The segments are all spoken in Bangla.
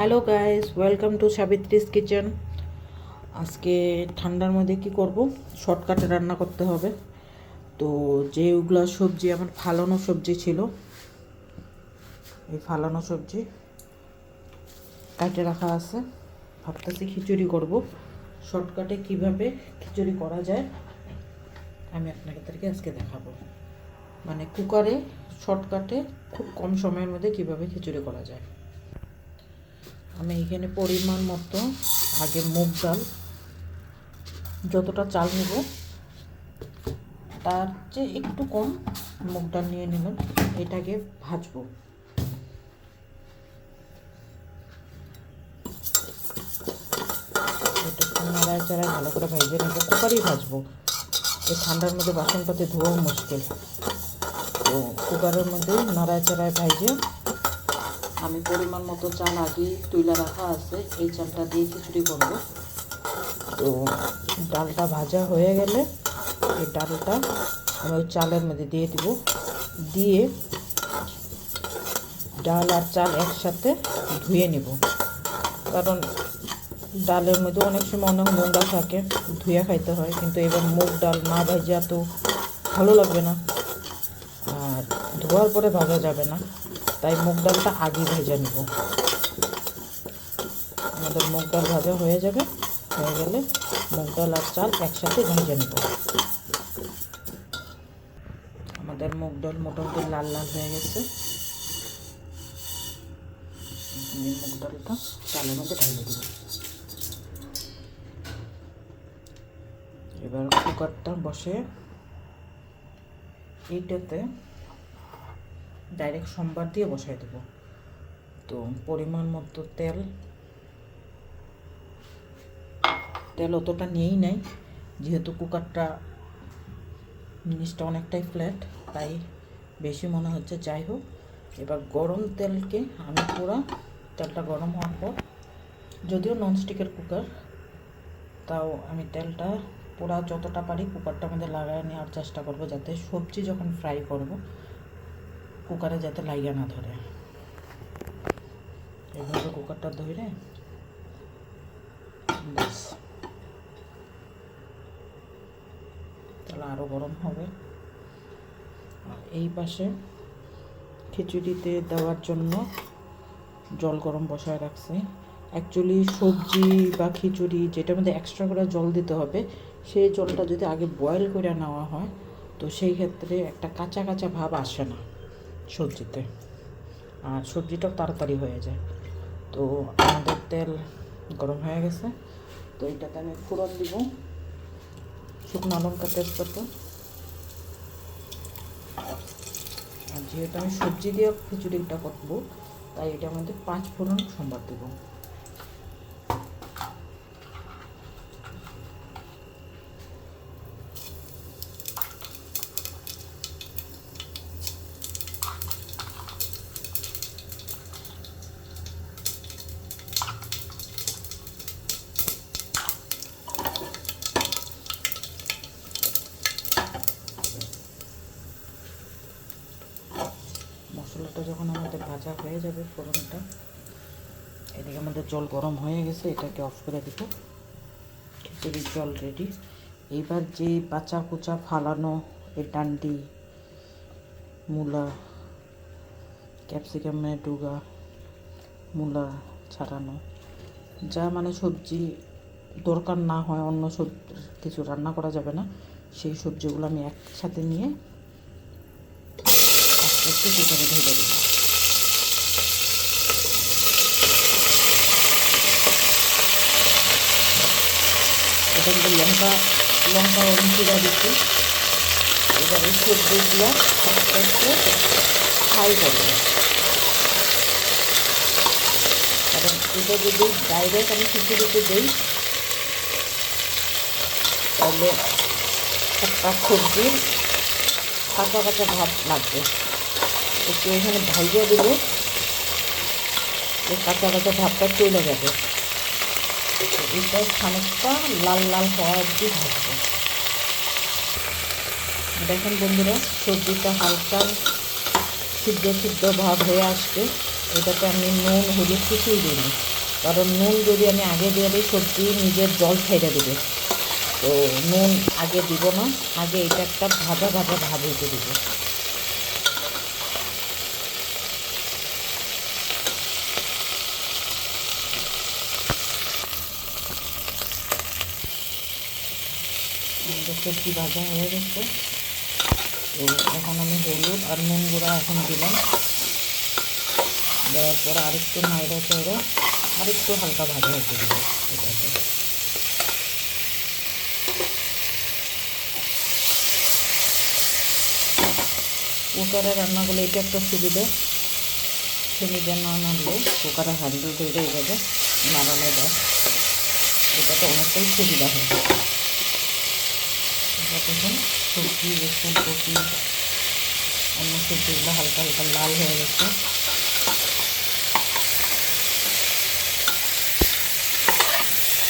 Hello guys, welcome to Savitri's kitchen. আজকে ঠান্ডার মধ্যে কি করব, শর্টকাটে রান্না করতে হবে। তো যেগুলো সবজি আমার ফালানো সবজি ছিল, এই ফালানো সবজি কাটে রাখা আছে। ভাবতেছি খিচুড়ি করব। শর্টকাটে কিভাবে খিচুড়ি করা যায় আমি আপনাদেরকে আজকে দেখাবো। মানে কুকারে শর্টকাটে খুব কম সময়ের মধ্যে কিভাবে খিচুড়ি করা যায়। আমি এখানে পরিমাণ মতো আগে মুগ ডাল, যতটা চাল নেব তার চেয়ে একটু কম মুগ ডাল নিয়ে নিলাম। এটাকে ভাজবো। এটা নাড়ায় চাড়ায় ভালো করে ভেজে নেব। কুকারেই ভাজবো, এই ঠান্ডার মধ্যে বাসনপাতি ধোয়াও মুশকিল। তো কুকারের মধ্যে নাড়ায় চাড়ায় ভেজে আমি পরিমাণ মতো চাল আগে তুলে রাখা আছে, এই চালটা দিয়ে খিচুড়ি করবো। তো ডালটা ভাজা হয়ে গেলে এই ডালটা আমি ওই চালের মধ্যে দিয়ে দিব। দিয়ে ডাল আর চাল একসাথে ধুয়ে নেব, কারণ ডালের মধ্যে অনেক সময় অনেক নোংরা থাকে, ধুয়ে খাইতে হয়। কিন্তু এবার মুগ ডাল না ভাজা তো ভালো লাগবে না, আর ধোয়ার পরে ভাজা যাবে না, তাই মুগ ডালটা আগে ভেজে নেব। আমাদের মুগ ডাল ভাজা হয়ে যাবে, হয়ে গেলে মুগ ডাল আর চাল একসাথে ভেজে নেব। আমাদের মুগ ডাল মোটামুটি লাল লাল হয়ে গেছে। আমি মুগ ডালটা চালের মধ্যে ঢেলে দেব। এবার কুকারটা বসে এইটাতে ডাইরেক্ট সোমবার দিয়ে বসাই দেব। তো পরিমাণ মতো তেল অতটা নিয়েই নাই, যেহেতু কুকারটা জিনিসটা অনেকটাই ফ্ল্যাট, তাই বেশি মনে হচ্ছে। যাই হোক, এবার গরম তেলকে আমি পুরো তেলটা গরম হওয়ার পর, যদিও ননস্টিকের কুকার, তাও আমি তেলটা পুরো যতটা পারি কুকারটার মধ্যে লাগায় নেওয়ার চেষ্টা করব, যাতে সবজি যখন ফ্রাই করব কুকারে যাতে লাগিয়ে না ধরে। এইভাবে কুকারটা ধরে ব্যাস, তাহলে আরও গরম হবে। আর এই পাশে খিচুড়িতে দেওয়ার জন্য জল গরম বসায় রাখছি। অ্যাকচুয়ালি সবজি বা খিচুড়ি যেটার মধ্যে এক্সট্রা করে জল দিতে হবে, সেই জলটা যদি আগে বয়েল করে নেওয়া হয় তো সেই ক্ষেত্রে একটা কাঁচা কাঁচা ভাব আসে না সবজিতে, আর সবজিটাও তাড়াতাড়ি হয়ে যায়। তো আমাদের তেল গরম হয়ে গেছে, তো এটাতে আমি ফোড়ন দিব শুকনো লঙ্কা, তেজপাতা। আর যেহেতু আমি সবজি দিয়ে খিচুড়িটা করবো, তাই এটার মধ্যে 5 ফোড়ন সম্বার দেবো। মশলাটা যখন আমাদের ভাজা হয়ে যাবে, ফোড়নটা, এদিকে আমাদের জল গরম হয়ে গেছে, এটাকে অফ করে দিব। খিচুড়ির জল রেডি। এইবার যে বাচা কুচা ফালানো এই ডান্ডি, মূলা, ক্যাপসিকামের ডুগা, মূলা ছাড়ানো, যা মানে সবজি দরকার না হয়, অন্য কিছু রান্না করা যাবে না, সেই সবজিগুলো আমি একসাথে নিয়ে আস্তে আস্তে কুকারে ঢেলে দেবো। এটা কিন্তু লঙ্কা চিরা দিচ্ছি। এবার এই সবজিগুলো আস্তে আস্তে ফ্রাই করবো, কারণ এটা যদি ডাইরেক্ট আমি খিচুড়িতে দিই তাহলে একটা সবজির কাঁচা কাঁচা ভাব লাগবে। একটু এখানে ভাজিয়ে দিলে এই কাঁচা কাঁচা ভাবটা চলে যাবে। এটা খানিকটা লাল লাল হওয়া অবধি ভাজবো। দেখেন বন্ধুরা, সবজিটা হালকা সিদ্ধ সিদ্ধ ভাব হয়ে আসবে। এটাতে আমি নুন হলুদ কিছুই দিইনি, কারণ নুন যদি আমি আগে দিয়ে দিই সবজি নিজের জল ছেড়ে দেবে। তো নুন আগে দিব না, আগে এটা একটা ভাজা ভাজা ভাব হইতে দিব। আমাদের সবজি ভাজা হয়ে গেছে। তো এখন আমি হলুদ আর নুন গুঁড়া এখন দিলাম, দেওয়ার পরে আরেকটু নাড়া চাড়া আরেকটু হালকা ভাজা হতে দিব এটাকে। কুকারে রান্না করলে এটা একটা সুবিধা, নিজে না নাড়লে কুকারের হ্যান্ডেল ধরে এইভাবে নাড়ানো যায়, এটাতে অনেকটাই সুবিধা হয়। দেখুন সবজি ফুলকপি অন্য সবজিগুলো হালকা হালকা লাল হয়ে গেছে।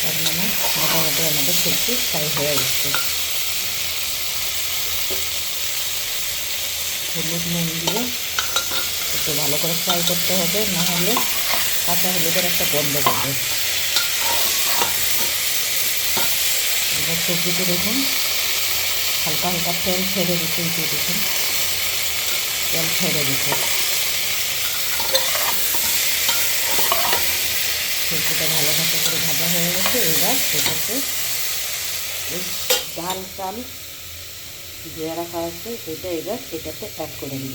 তার মানে মোটামুটি আমাদের সবজি ফ্রাই হয়ে গেছে। হলুদ নুন দিয়ে একটু ভালো করে ফ্রাই করতে হবে, না হলে কাঁচা হলুদের একটা গন্ধ পাবে। এবার সবজিতে দেখুন হালকা হালকা তেল ছেড়ে দিতে, দেখুন তেল ছেড়ে দিতে। সবজিটা ভালো মতো করে ভাজা হয়ে গেছে। এবার এটাতে এই ডাল চাল দিয়ে রাখা আছে এটা এবার এটাতে অ্যাড করে দিব।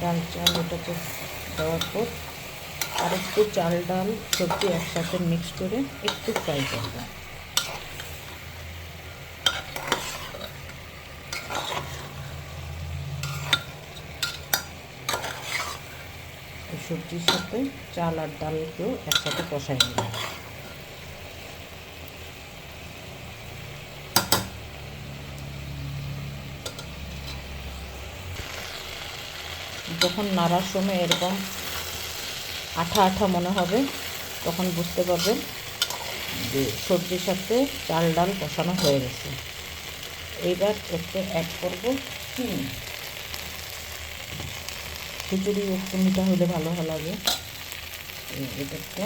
ডাল চাল এটাতে দেওয়ার পর আর একটু চাল ডাল সবজি একসাথে মিক্স করে একটু ফ্রাই করব। সবজির সাথে চাল আর ডালকেও একসাথে কষাই নেব। যখন নাড়ার সময় এরকম আঠা আঠা মনে হবে তখন বুঝতে পারবেন যে সবজির সাথে চাল ডাল কষানো হয়ে গেছে। এইবার এতে অ্যাড করব চিনি। খিচুড়ি একটু মিঠা হলে ভালো লাগে। এটাতে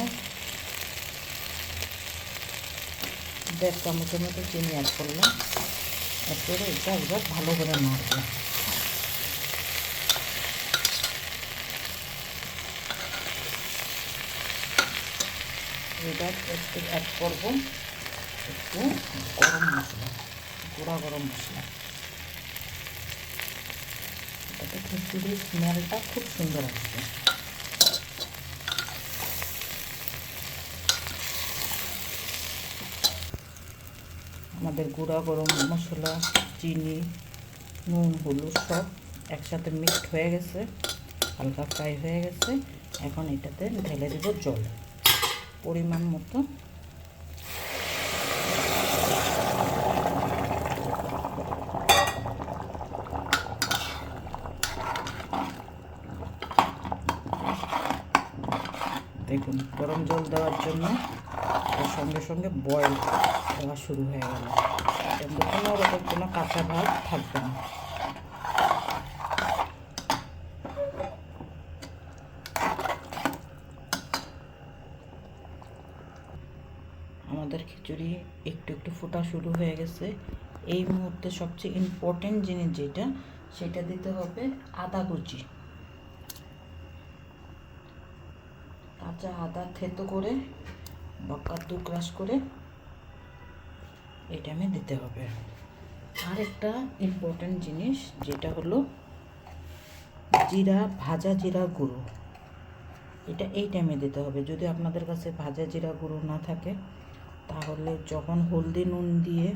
1.5 চামচের মতো চিনি অ্যাড করলাম। অ্যাড করে এটা এবার ভালো করে নাড়ব। এবার একটু অ্যাড করব একটু গরম মশলা, গুঁড়া গরম মশলা। এটাতে খিচুড়ির স্মেলটা খুব সুন্দর আসবে। আমাদের গুঁড়া গরম মশলা, চিনি, নুন, হলুদ সব একসাথে মিক্সড হয়ে গেছে, হালকা ফ্রাই হয়ে গেছে। এখন এটাতে ঢেলে দেব জল পরিমাণ মতো। দেখুন গরম জল দেওয়ার জন্য এর সঙ্গে সঙ্গে বয়েল দেওয়া শুরু হয়ে গেল। কোনো রকম কোনো কাঁচা ভাব থাকবে না। আমাদের খিচুড়ি একটু একটু ফোটা শুরু হয়ে গেছে। এই মুহূর্তে সবচেয়ে ইম্পর্টেন্ট জিনিস যেটা, সেটা দিতে হবে আদা কুচি। কাঁচা আদা থেতো করে বা কাদ্দু ক্রাশ করে এটা আমি দিতে হবে। আর একটা ইম্পর্টেন্ট জিনিস যেটা হলো জিরা, ভাজা জিরা গুঁড়ো, এটা এই টাইমে দিতে হবে। যদি আপনাদের কাছে ভাজা জিরা গুঁড়ো না থাকে তাহলে যখন হলদি নুন দিয়ে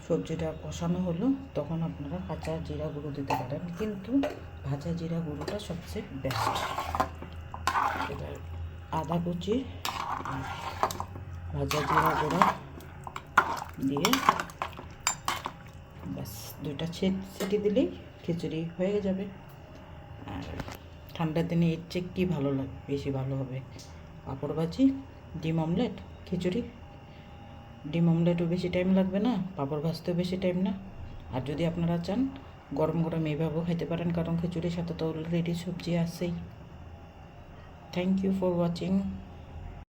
সবজিটা কষানো হলো তখন আপনারা কাঁচা জিরা গুঁড়ো দিতে পারেন, কিন্তু ভাজা জিরা গুঁড়োটা সবচেয়ে বেস্ট। এবার আদা কুচি আর ভাজা জিরা গুঁড়ো দিয়ে ব্যাস 2টা সিটি দিলেই খিচুড়ি হয়ে যাবে। আর ঠান্ডার দিনে এর চেয়ে কী ভালো লাগে, বেশি ভালো হবে পাঁপড় ভাজি, ডিম অমলেট, খিচুড়ি ডিম অমলেটও বেশি টাইম লাগবে না, পাঁপড় ভাজতেও বেশি টাইম না। আর যদি আপনারা চান গরম গরম এইভাবেও খেতে পারেন, কারণ খিচুড়ির সাথে তো অলরেডি সবজি আছেই। Thank you for watching.